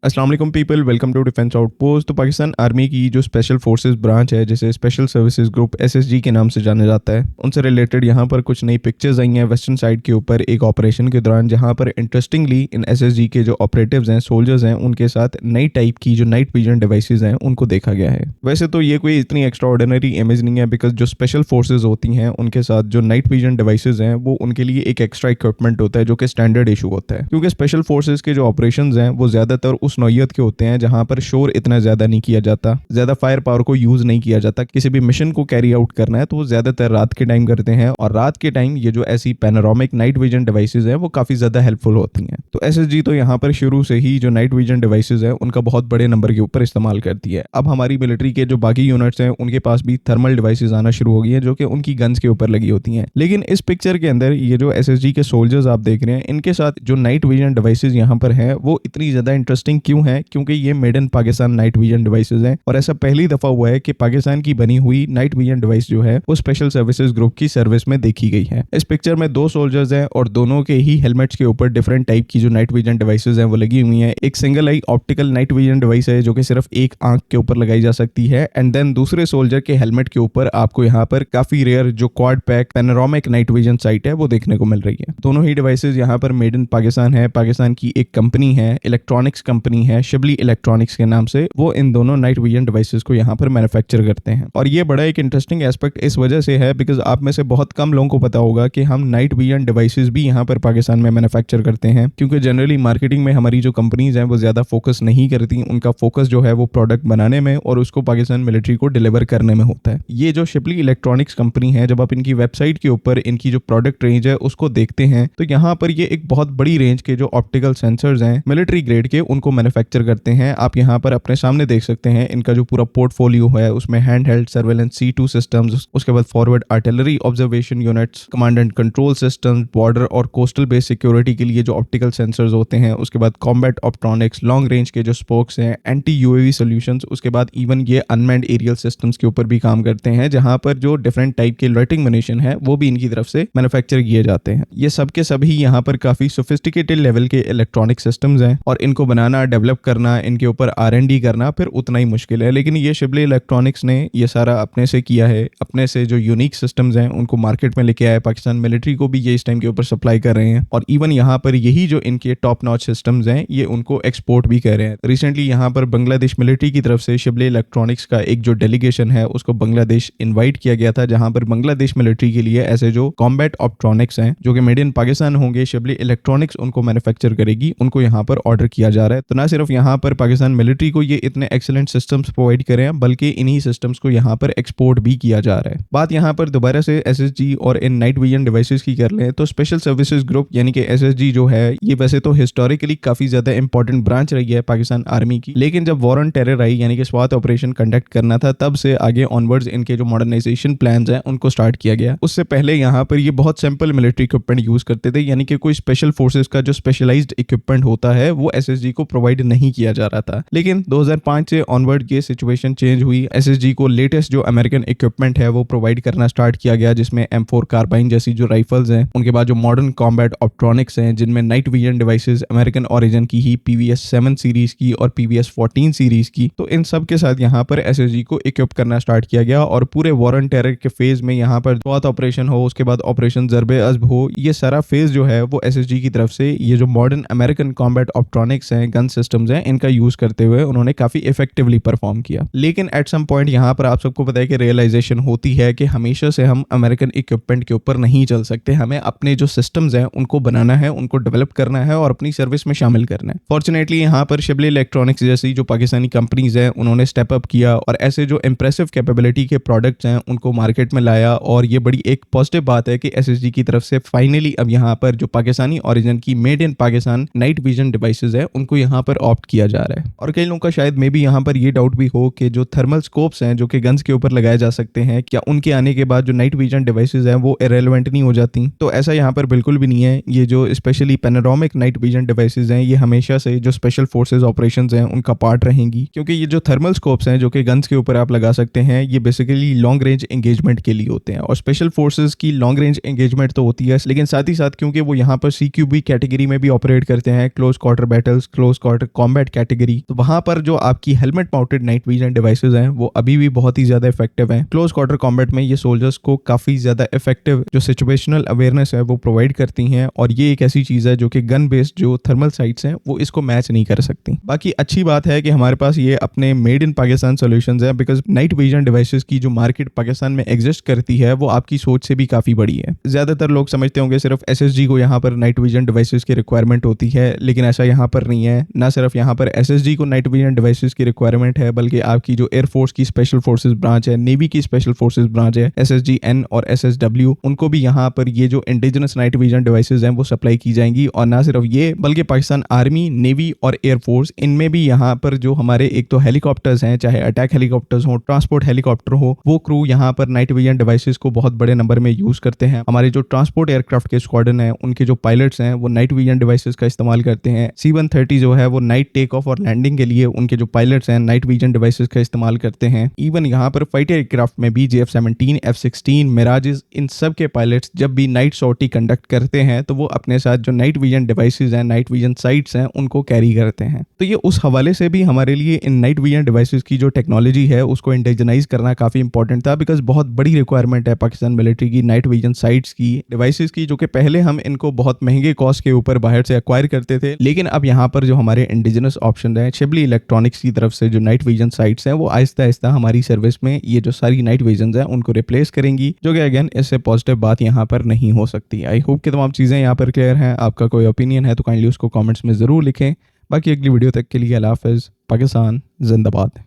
अस्सलाम वालेकुम people, welcome to defence outpost. तो पाकिस्तान आर्मी की जो स्पेशल फोर्सेस ब्रांच है, जिसे स्पेशल सर्विसेज ग्रुप एसएसजी के नाम से जाना जाता है, उनसे रिलेटेड यहाँ पर कुछ नई पिक्चर्स आई हैं वेस्टर्न साइड के ऊपर एक ऑपरेशन के दौरान, जहाँ पर इंटरेस्टिंगली इन एसएसजी के जो ऑपरेटिव्स हैं, सोल्जर्स हैं, उनके साथ नई टाइप की जो नाइट विजन डिवाइसेज हैं उनको देखा गया है। वैसे तो ये कोई इतनी एक्स्ट्रा ऑर्डिनरी इमेज नहीं है, बिकॉज जो स्पेशल फोर्सेज होती हैं उनके साथ जो नाइट विजन डिवाइसेज हैं वो उनके लिए एक एक्स्ट्रा इक्विपमेंट होता है जो कि स्टैंडर्ड इशू होता है, क्योंकि स्पेशल फोर्सेज के जो ऑपरेशंस हैं वो ज्यादातर उस नौयत के होते हैं जहां पर शोर इतना ज्यादा नहीं किया जाता, ज्यादा फायर पावर को यूज नहीं किया जाता। किसी भी मिशन को कैरी आउट करना है तो वो ज्यादातर रात के टाइम करते हैं, और रात के टाइम ये जो ऐसी पैनोरामिक नाइट विजन डिवाइसेज हैं वो काफी ज्यादा हेल्पफुल होती हैं। तो एसएसजी तो यहाँ पर शुरू से ही जो नाइट विजन डिवाइसेज है उनका बहुत बड़े नंबर के ऊपर इस्तेमाल करती है। अब हमारी मिलिट्री के जो बाकी यूनिट्स हैं उनके पास भी थर्मल डिवाइसेज आना शुरू हो गई है जो कि उनकी गन्स के ऊपर लगी होती हैं। लेकिन इस पिक्चर के अंदर ये जो एसएसजी के सोल्जर्स आप देख रहे हैं, इनके साथ जो नाइट विजन डिवाइसेज यहाँ पर है वो इतनी ज्यादा इंटरेस्टिंग क्यों है? क्योंकि ये made in Pakistan night vision devices हैं, और ऐसा पहली दफा हुआ है कि पाकिस्तान की बनी हुई नाइट विजन डिवाइस जो है वो स्पेशल सर्विसेज ग्रुप की सर्विस में देखी गई है। इस पिक्चर में दो सोल्जर्स हैं और दोनों के ही हेलमेट्स के ऊपर डिफरेंट टाइप की जो नाइट विजन डिवाइसेज हैं वो लगी हुई हैं। एक single I optical night vision device है जो कि सिर्फ एक आंख के ऊपर लगाई जा सकती है, एंड देन दूसरे सोल्जर के हेलमेट के ऊपर आपको यहाँ पर काफी रेयर जो quad pack panoramic night vision site है वो देखने को मिल रही है। दोनों ही डिवाइसेज यहाँ पर मेड इन पाकिस्तान है। पाकिस्तान की एक कंपनी है, इलेक्ट्रॉनिक्स कंपनी है, शिबली इलेक्ट्रॉनिक्स के नाम से, वो इन दोनों नाइट विजन डिवाइसेस को यहाँ पर मैन्युफैक्चर करते हैं। और ये बड़ा एक इंटरेस्टिंग एस्पेक्ट इस वजह से है बिकॉज आप में से बहुत कम लोगों को पता होगा कि हम नाइट विजन डिवाइसेस भी यहाँ पर पाकिस्तान में मैन्युफैक्चर करते हैं, क्योंकि जनरली मार्केटिंग में हमारी जो कंपनीज हैं वो ज्यादा फोकस नहीं करती। उनका फोकस जो है वो प्रोडक्ट बनाने में और उसको पाकिस्तान मिलिट्री को डिलीवर करने में होता है। ये जो शिबली इलेक्ट्रॉनिक्स कंपनी है, जब आप इनकी वेबसाइट के ऊपर इनकी जो प्रोडक्ट रेंज है उसको देखते हैं तो यहाँ पर ये एक बहुत बड़ी रेंज के जो ऑप्टिकल सेंसर्स हैं मिलिट्री ग्रेड के, उनको मैन्युफैक्चर करते हैं। आप यहाँ पर अपने सामने देख सकते हैं इनका जो पूरा पोर्टफोलियो है, उसमें hand held surveillance C2 systems, उसके बाद forward artillery observation units, command and control systems, border और कोस्टल बेस सिक्योरिटी के लिए जो ऑप्टिकल सेंसर्स होते हैं, उसके बाद कॉम्बैट ऑप्ट्रॉनिक्स, लॉन्ग रेंज के जो स्पोक्स हैं, एंटी यूएवी सॉल्यूशंस, उसके बाद इवन ये अनमैन्ड एरियल सिस्टम्स के ऊपर भी काम करते हैं, जहां पर जो डिफरेंट टाइप के लॉइटिंग म्यूनिशन है वो भी इनकी तरफ से मैन्युफैक्चर किए जाते हैं। ये सब के सभी यहाँ पर काफी सोफिस्टिकेटेड लेवल के इलेक्ट्रॉनिक सिस्टम्स हैं, और इनको बनाना, डेवलप करना, इनके ऊपर R&D करना फिर उतना ही मुश्किल है। लेकिन ये शिबली इलेक्ट्रॉनिक्स ने ये सारा अपने से किया है, अपने से जो यूनिक सिस्टम्स हैं उनको मार्केट में लेके आया। पाकिस्तान मिलिट्री को भी ये इस टाइम के ऊपर सप्लाई कर रहे हैं, और इवन यहाँ पर यही जो इनके टॉप नॉच सिस्टम्स हैं ये उनको एक्सपोर्ट भी कर रहे हैं। रिसेंटली यहाँ पर बांग्लादेश मिलिट्री की तरफ से शिबली इलेक्ट्रॉनिक्स का एक जो डेलीगेशन है उसको बांग्लादेश इन्वाइट किया गया था, जहां पर बांग्लादेश मिलिट्री के लिए ऐसे जो कॉम्बैट ऑप्ट्रॉनिक्स हैं जो कि मेड इन पाकिस्तान होंगे, शिबली इलेक्ट्रॉनिक्स उनको मैन्युफैक्चर करेगी, उनको यहाँ पर ऑर्डर किया जा रहा है। तो ना सिर्फ यहाँ पर पाकिस्तान मिलिट्री को ये इतने एक्सीलेंट सिस्टम्स प्रोवाइड करें हैं, बल्कि इन्हीं सिस्टम्स को यहाँ पर एक्सपोर्ट भी किया जा रहा है। बात यहाँ पर दोबारा से एसएसजी और इन नाइट विजन डिवाइसेस की कर लें तो स्पेशल सर्विसेज ग्रुप यानी कि एसएसजी जो है ये वैसे तो हिस्टोरिकली काफी ज्यादा इंपॉर्टेंट ब्रांच रही है पाकिस्तान आर्मी की, लेकिन जब वॉर ऑन टेरर आई यानी कि स्वात ऑपरेशन कंडक्ट करना था, तब से आगे ऑनवर्ड्स इनके जो मॉडर्नाइजेशन प्लान्स हैं उनको स्टार्ट किया गया। उससे पहले यहाँ पर ये बहुत सिंपल मिलिट्री इक्विपमेंट यूज करते थे, यानी कि कोई स्पेशल फोर्सेज का जो स्पेशलाइज्ड इक्विपमेंट होता है वो एसएसजी को प्रोवाइड नहीं किया जा रहा था। लेकिन 2005 से ऑनवर्ड ये सिचुएशन चेंज हुई। एसएसजी को लेटेस्ट जो अमेरिकन इक्विपमेंट है वो प्रोवाइड करना स्टार्ट किया गया, जिसमें M4 कार्बाइन जैसी जो राइफल्स हैं, उनके बाद जो मॉडर्न कॉम्बैट ऑप्ट्रॉनिक्स हैं जिनमें night vision devices American origin की ही PVS-7 सीरीज की और PVS-14 सीरीज की, तो इन सब के साथ यहाँ पर एसएसजी को इक्विप करना स्टार्ट किया गया। और पूरे वॉर ऑन टेरर के फेज में यहाँ पर स्वात ऑपरेशन हो, उसके बाद ऑपरेशन ज़र्बे अज़्ब हो, ये सारा फेज जो है वो एसएसजी की तरफ से ये जो मॉडर्न अमेरिकन कॉम्बैट ऑप्ट्रॉनिक्स हैं, गन सिस्टम्स हैं, इनका यूज करते हुए उन्होंने काफी इफेक्टिवली परफॉर्म किया। लेकिन एट सम पॉइंट यहाँ पर आप सबको पता है कि रियलाइजेशन होती है कि हमेशा से हम अमेरिकन इक्विपमेंट के ऊपर नहीं चल सकते, हमें अपने जो सिस्टम्स हैं उनको बनाना है, उनको डेवलप करना है और अपनी सर्विस में शामिल करना है। फॉर्चुनेटली यहाँ पर शिबली इलेक्ट्रॉनिक्स जैसी जो पाकिस्तानी कंपनीज हैं उन्होंने स्टेप अप किया और ऐसे जो इंप्रेसिव कैपेबिलिटी के प्रोडक्ट्स हैं उनको मार्केट में लाया, और ये बड़ी एक पॉजिटिव बात है कि एसएसजी की तरफ से फाइनली अब यहाँ पर जो पाकिस्तानी ओरिजिन की made in Pakistan night vision devices है उनको यहाँ पर ऑप्ट किया जा रहा है। और कई लोगों का शायद मे भी यहाँ पर ये डाउट भी हो कि जो थर्मल स्कोप्स हैं जो कि गन्स के ऊपर लगाए जा सकते हैं, क्या उनके आने के बाद जो नाइट विजन डिवाइसेज हैं वो इरेलेवेंट नहीं हो जाती? तो ऐसा यहाँ पर बिल्कुल भी नहीं है। ये जो specially panoramic night vision devices हैं ये हमेशा से जो स्पेशल फोर्सेज ऑपरेशंस हैं उनका पार्ट रहेंगी, क्योंकि ये जो थर्मल स्कोप्स हैं जो कि गन्स के ऊपर आप लगा सकते हैं ये बेसिकली लॉन्ग रेंज एंगेजमेंट के लिए होते हैं। और स्पेशल फोर्सेज की लॉन्ग रेंज एंगेजमेंट तो होती है, लेकिन साथ ही साथ क्योंकि वो यहाँ पर CQB कैटेगरी में भी ऑपरेट करते हैं, close quarter battles, close quarter quarter combat category, तो वहां पर जो आपकी helmet mounted night vision devices हैं वो अभी भी बहुत ही ज्यादा इफेक्टिव हैं। क्लोज क्वार्टर कॉम्बैट में ये सोल्जर्स को काफी ज्यादा इफेक्टिव जो सिचुएशनल अवेयरनेस है वो प्रोवाइड करती हैं, और ये एक ऐसी चीज है जो कि गन बेस्ड जो थर्मल साइट्स हैं वो इसको मैच नहीं कर सकती। बाकी अच्छी बात है कि हमारे पास ये अपने मेड इन पाकिस्तान सॉल्यूशंस है, बिकॉज नाइट विजन डिवाइसेस की जो मार्केट पाकिस्तान में एग्जिस्ट करती है वो आपकी सोच से भी काफी बड़ी है। ज्यादातर लोग समझते होंगे सिर्फ एसएसजी को यहाँ पर नाइट विजन डिवाइसेस की रिक्वायरमेंट होती है, लेकिन ऐसा यहाँ पर नहीं है। ना सिर्फ यहाँ पर एसएसजी को नाइट विजन डिवाइसेस की रिक्वायरमेंट है, बल्कि आपकी जो एयरफोर्स की स्पेशल फोर्सेज ब्रांच है, नेवी की स्पेशल फोर्सेज ब्रांच है, SSGN और SSW, उनको भी यहाँ पर ये जो इंडिजिनस नाइट विजन डिवाइसेज हैं वो सप्लाई की जाएंगी। और ना सिर्फ ये, बल्कि पाकिस्तान आर्मी, नेवी और एयरफोर्स, इनमें भी यहाँ पर जो हमारे एक तो हेलीकॉप्टर्स हैं, चाहे अटैक हेलीकॉप्टर्स हो, ट्रांसपोर्ट हेलीकॉप्टर हो, वो क्रू यहाँ पर नाइट विजन डिवाइसेस को बहुत बड़े नंबर में यूज करते हैं। हमारे जो ट्रांसपोर्ट एयरक्राफ्ट के स्क्वाड्रन है, उनके जो पायलट्स हैं वो नाइट विजन डिवाइसेस का इस्तेमाल करते हैं। C-130 जो है वो नाइट टेक ऑफ और लैंडिंग के लिए उनके जो पायलट्स हैं नाइट विजन डिवाइसेस का इस्तेमाल करते हैं। इवन यहाँ पर फाइटर एयरक्राफ्ट में भी JF-17, F-16, मिराजेस, इन सब के पायलट्स जब भी नाइट सॉर्टी कंडक्ट करते हैं तो वो अपने साथ जो नाइट विजन डिवाइसेस हैं, नाइट विजन साइट्स हैं, उनको कैरी करते हैं। तो ये उस हवाले से भी हमारे लिए इन नाइट विजन डिवाइसेस की जो टेक्नोलॉजी है उसको इंडिजनाइज करना काफी इंपॉर्टेंट था, बिकॉज बहुत बड़ी रिक्वायरमेंट है पाकिस्तान मिलिट्री की नाइट विजन साइट्स की, डिवाइसेस की, जो कि पहले हम इनको बहुत महंगे कॉस्ट के ऊपर बाहर से एक्वायर करते थे, लेकिन अब यहाँ पर जो हमारे इंडिजिनस ऑप्शन है शिबली इलेक्ट्रॉनिक्स की तरफ से जो नाइट विजन साइट्स हैं वो आहिस्ता आहिस्ता हमारी सर्विस में ये जो सारी नाइट विजन है उनको रिप्लेस करेंगी, जो कि अगेन इससे पॉजिटिव बात यहाँ पर नहीं हो सकती। आई होप कि तमाम चीज़ें यहाँ पर क्लियर हैं। आपका कोई ओपिनियन है तो काइंडली उसको कमेंट्स में ज़रूर लिखें। बाकी अगली वीडियो तक के लिए अल्लाह हाफ़िज़। पाकिस्तान जिंदाबाद।